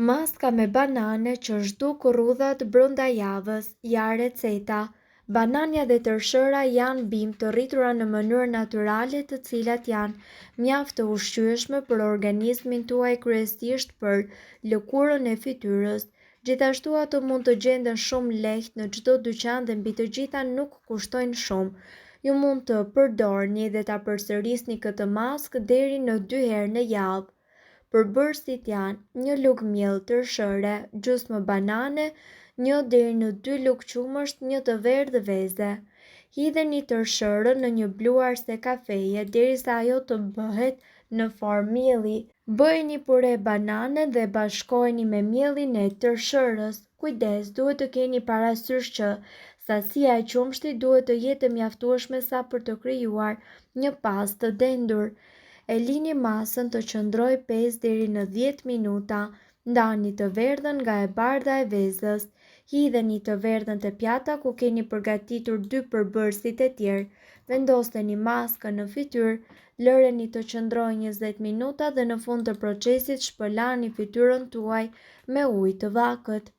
Maska me banane që zhduk rrudhat brenda javës, ja receta. Banania dhe tërshëra janë bimë të rritura në mënyrë natyrale të cilat janë mjaft të ushqyeshme për organizmin tuaj, kryesisht për lëkurën e fytyrës. Gjithashtu ato mund të gjenden shumë lehtë në çdo dyqan dhe mbi të gjitha nuk kushtojnë shumë. Ju mund të përdorni dhe ta përsërisni këtë maskë deri në 2 herë në javë. Përbërësit janë 1 lugë miell tërshëre, gjysmë banane, 1 deri në 2 lugë qumësht, 1 të verdhë veze. Hidheni tërshërën në një bluarse kafeje derisa ajo të bëhet në formë mielli. Bëjeni pure banane dhe bashkojeni me miellin e tërshërës. Kujdes, duhet të keni parasysh që sasia e qumshtit duhet të jetë mjaftueshme sa për të krijuar një pastë të dendur. E lini masën të qëndrojë 5 deri në 10 minuta, ndani të verdhën nga e bardha e vezës. Hidheni të verdhën te pjata ku keni përgatitur 2 përbërësit e tjerë. Vendoseni maskën në fytyrë, lëreni të qëndrojë 20 minuta dhe në fund të procesit shpëlani fytyrën tuaj me ujë të vakët.